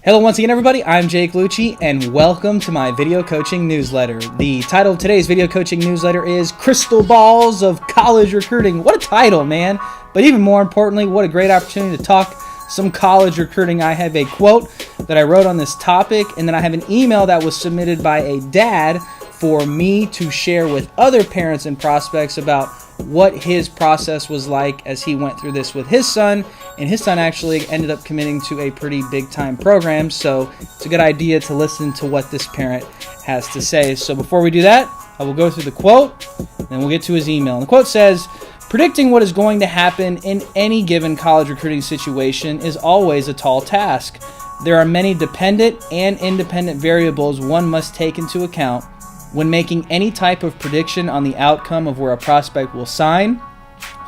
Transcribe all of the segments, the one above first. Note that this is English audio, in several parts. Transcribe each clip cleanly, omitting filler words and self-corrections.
Hello once again, everybody. I'm Jake Luce, and welcome to my video coaching newsletter. The title of today's video coaching newsletter is Crystal Balls of College Recruiting. What a title, man. But even more importantly, what a great opportunity to talk some college recruiting. I have a quote that I wrote on this topic, and then I have an email that was submitted by a dad for me to share with other parents and prospects about what his process was like as he went through this with his son. And his son actually ended up committing to a pretty big time program, so it's a good idea to listen to what this parent has to say. So before we do that, I will go through the quote, then we'll get to his email. And the quote says, "Predicting what is going to happen in any given college recruiting situation is always a tall task. There are many dependent and independent variables one must take into account when making any type of prediction on the outcome of where a prospect will sign,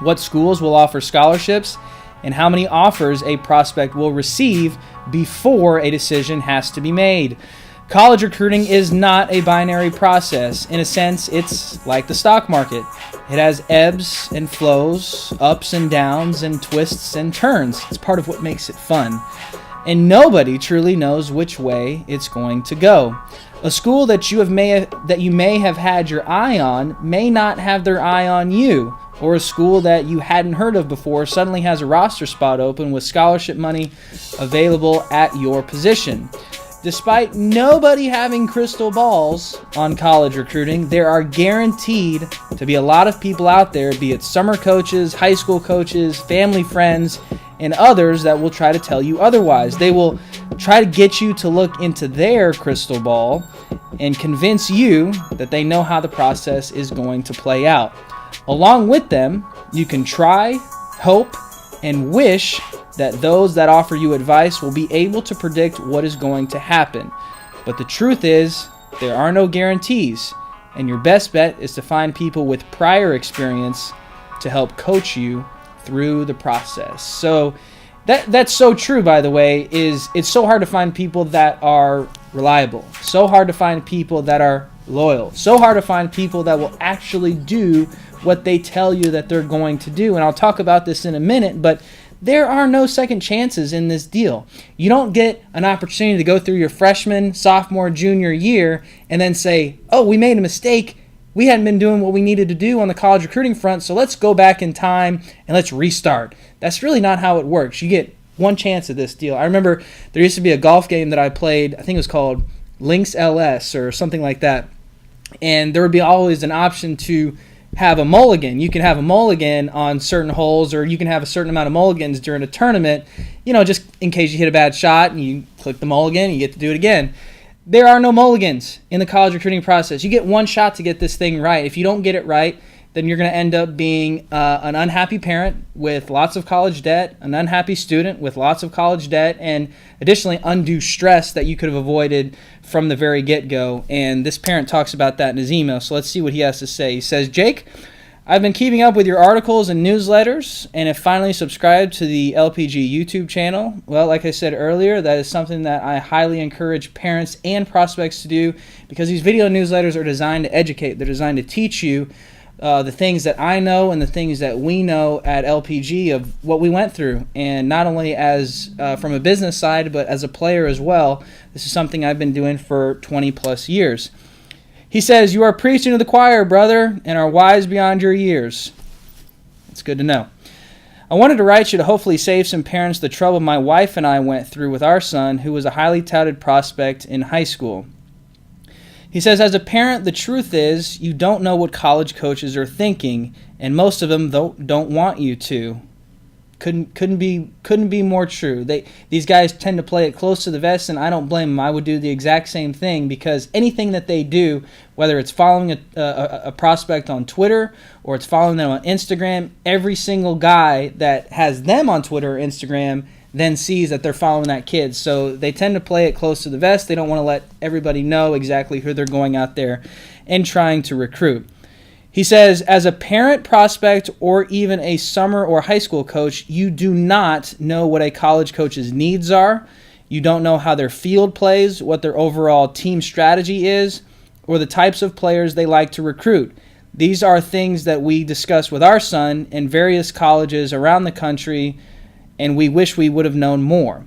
what schools will offer scholarships, and how many offers a prospect will receive before a decision has to be made. College recruiting is not a binary process. In a sense, it's like the stock market. It has ebbs and flows, ups and downs, and twists and turns. It's part of what makes it fun. And nobody truly knows which way it's going to go. A school that you may have had your eye on may not have their eye on you, or a school that you hadn't heard of before suddenly has a roster spot open with scholarship money available at your position. Despite nobody having crystal balls on college recruiting, there are guaranteed to be a lot of people out there, be it summer coaches, high school coaches, family friends, and others that will try to tell you otherwise. They will try to get you to look into their crystal ball and convince you that they know how the process is going to play out. Along with them, you can try, hope, and wish that those that offer you advice will be able to predict what is going to happen. But the truth is, there are no guarantees, and your best bet is to find people with prior experience to help coach you through the process. So that's so true, by the way. It's so hard to find people that are reliable, so hard to find people that are loyal, so hard to find people that will actually do what they tell you that they're going to do. And I'll talk about this in a minute, but there are no second chances in this deal. You don't get an opportunity to go through your freshman, sophomore, junior year and then say, oh, we made a mistake. We hadn't been doing what we needed to do on the college recruiting front, so let's go back in time and let's restart. That's really not how it works. You get one chance at this deal. I remember there used to be a golf game that I played, I think it was called Links LS or something like that, and there would be always an option to have a mulligan. You can have a mulligan on certain holes, or you can have a certain amount of mulligans during a tournament, just in case you hit a bad shot and you click the mulligan, you get to do it again. There are no mulligans in the college recruiting process. You get one shot to get this thing right. If you don't get it right, then you're going to end up being an unhappy parent with lots of college debt, an unhappy student with lots of college debt, and additionally undue stress that you could have avoided from the very get-go. And this parent talks about that in his email, so let's see what he has to say. He says, Jake, I've been keeping up with your articles and newsletters and have finally subscribed to the LPG YouTube channel. Well, like I said earlier, that is something that I highly encourage parents and prospects to do, because these video newsletters are designed to educate. They're designed to teach you the things that I know and the things that we know at LPG of what we went through, and not only as from a business side, but as a player as well. This is something I've been doing for 20 plus years. He says, you are preaching to the choir, brother, and are wise beyond your years. It's good to know. I wanted to write you to hopefully save some parents the trouble my wife and I went through with our son, who was a highly touted prospect in high school. He says, as a parent, the truth is you don't know what college coaches are thinking, and most of them don't want you to. Couldn't be more true. These guys tend to play it close to the vest, and I don't blame them. I would do the exact same thing, because anything that they do, whether it's following a prospect on Twitter or it's following them on Instagram, every single guy that has them on Twitter or Instagram then sees that they're following that kid. So they tend to play it close to the vest. They don't want to let everybody know exactly who they're going out there and trying to recruit. He says, as a parent, prospect, or even a summer or high school coach, you do not know what a college coach's needs are. You don't know how their field plays, what their overall team strategy is, or the types of players they like to recruit. These are things that we discuss with our son in various colleges around the country, and we wish we would have known more.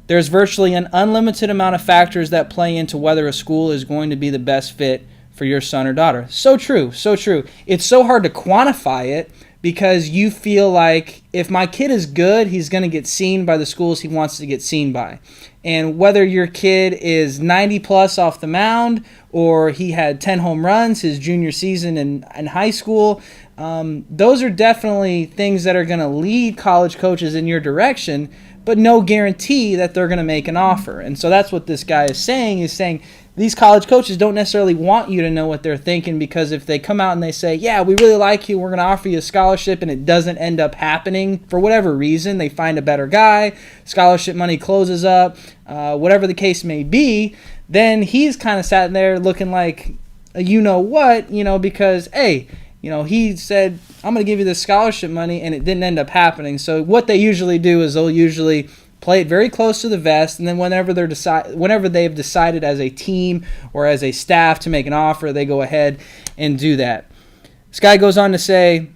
There's virtually an unlimited amount of factors that play into whether a school is going to be the best fit for your son or daughter. So true, so true. It's so hard to quantify it because you feel like if my kid is good, he's going to get seen by the schools he wants to get seen by. And whether your kid is 90 plus off the mound or he had 10 home runs his junior season in high school, those are definitely things that are going to lead college coaches in your direction, but no guarantee that they're going to make an offer. And so that's what this guy is saying these college coaches don't necessarily want you to know what they're thinking, because if they come out and they say, yeah, we really like you, we're going to offer you a scholarship, and it doesn't end up happening for whatever reason, they find a better guy, scholarship money closes up, whatever the case may be, then he's kind of sat there looking like you-know-what, because, hey, he said, I'm going to give you this scholarship money, and it didn't end up happening. So what they usually do is they'll usually play it very close to the vest, and then whenever they've decided as a team or as a staff to make an offer, they go ahead and do that. This guy goes on to say,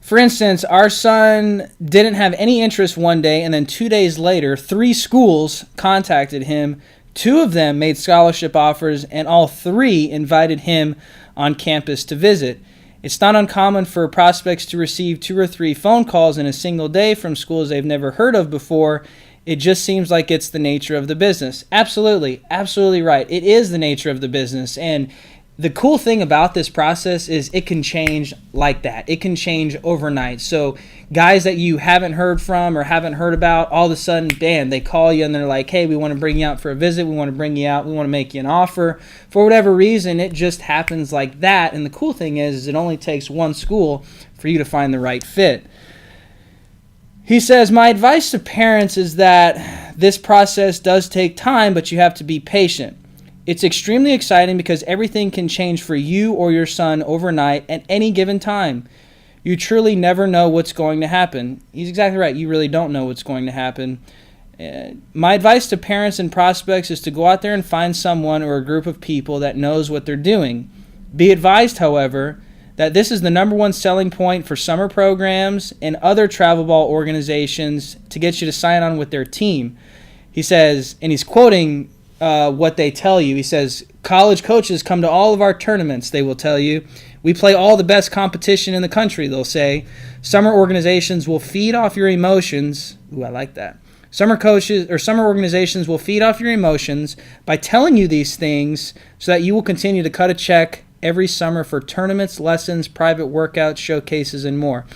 for instance, our son didn't have any interest one day, and then 2 days later, 3 schools contacted him. 2 of them made scholarship offers, and all 3 invited him on campus to visit. It's not uncommon for prospects to receive 2 or 3 phone calls in a single day from schools they've never heard of before. It just seems like it's the nature of the business. Absolutely, absolutely right. It is the nature of the business. And the cool thing about this process is it can change like that. It can change overnight. So guys that you haven't heard from or haven't heard about, all of a sudden, bam, they call you and they're like, hey, we want to bring you out for a visit. We want to bring you out. We want to make you an offer. For whatever reason, it just happens like that. And the cool thing is it only takes one school for you to find the right fit. He says, my advice to parents is that this process does take time, but you have to be patient. It's extremely exciting because everything can change for you or your son overnight at any given time. You truly never know what's going to happen. He's exactly right. You really don't know what's going to happen. My advice to parents and prospects is to go out there and find someone or a group of people that knows what they're doing. Be advised, however, that this is the number one selling point for summer programs and other travel ball organizations to get you to sign on with their team. He says, and he's quoting what they tell you. He says, college coaches come to all of our tournaments, they will tell you. We play all the best competition in the country, they'll say. Summer organizations will feed off your emotions. Ooh, I like that. Summer organizations will feed off your emotions by telling you these things so that you will continue to cut a check every summer for tournaments, lessons, private workouts, showcases, and more.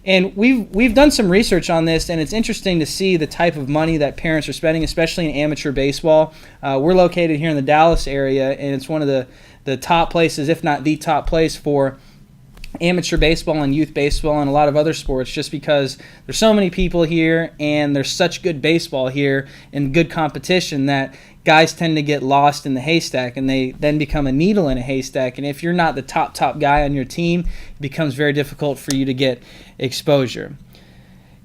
And we've done some research on this, and it's interesting to see the type of money that parents are spending, especially in amateur baseball. We're located here in the Dallas area, and it's one of the top places, if not the top place, for amateur baseball and youth baseball and a lot of other sports, just because there's so many people here and there's such good baseball here and good competition that guys tend to get lost in the haystack, and they then become a needle in a haystack. And if you're not the top guy on your team, it becomes very difficult for you to get exposure.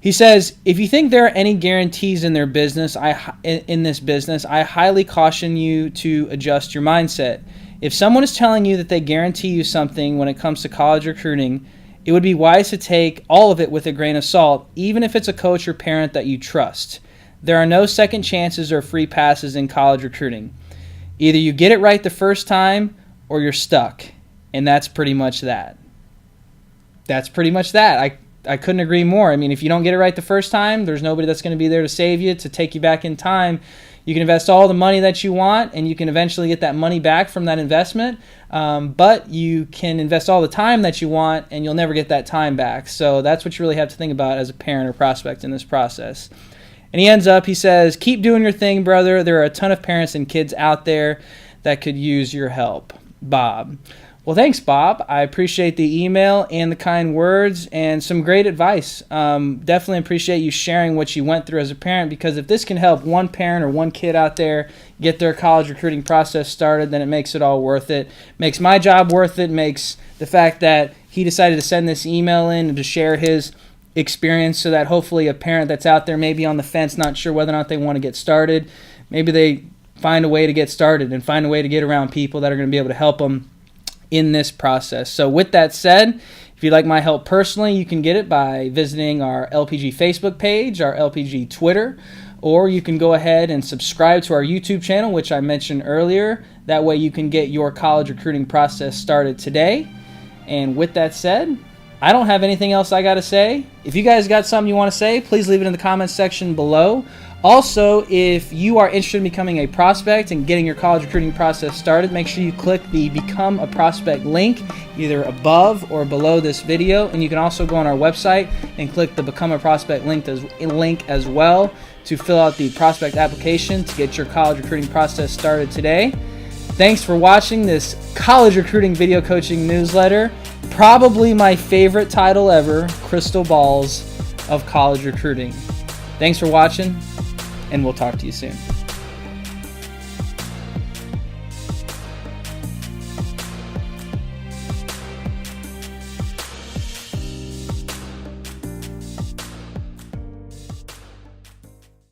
He says, if you think there are any guarantees in this business, I highly caution you to adjust your mindset. If someone is telling you that they guarantee you something when it comes to college recruiting, it would be wise to take all of it with a grain of salt, even if it's a coach or parent that you trust. There are no second chances or free passes in college recruiting. Either you get it right the first time or you're stuck. And that's pretty much that. That's pretty much that. I couldn't agree more. I mean, if you don't get it right the first time, there's nobody that's going to be there to save you, to take you back in time. You can invest all the money that you want, and you can eventually get that money back from that investment. But you can invest all the time that you want, and you'll never get that time back. So that's what you really have to think about as a parent or prospect in this process. And he ends up, he says, keep doing your thing, brother. There are a ton of parents and kids out there that could use your help. Bob. Well, thanks, Bob. I appreciate the email and the kind words and some great advice. Definitely appreciate you sharing what you went through as a parent, because if this can help one parent or one kid out there get their college recruiting process started, then it makes it all worth it. Makes my job worth it. Makes the fact that he decided to send this email in and to share his experience, so that hopefully a parent that's out there maybe on the fence, not sure whether or not they want to get started, maybe they find a way to get started and find a way to get around people that are going to be able to help them in this process. So with that said, if you'd like my help personally, you can get it by visiting our LPG Facebook page, our LPG Twitter, or you can go ahead and subscribe to our YouTube channel, which I mentioned earlier. That way you can get your college recruiting process started today. And with that said, I don't have anything else I got to say. If you guys got something you want to say, please leave it in the comments section below. Also, if you are interested in becoming a prospect and getting your college recruiting process started, make sure you click the Become a Prospect link either above or below this video. And you can also go on our website and click the Become a Prospect link as well to fill out the prospect application to get your college recruiting process started today. Thanks for watching this college recruiting video coaching newsletter. Probably my favorite title ever, Crystal Balls of College Recruiting. Thanks for watching, and we'll talk to you soon.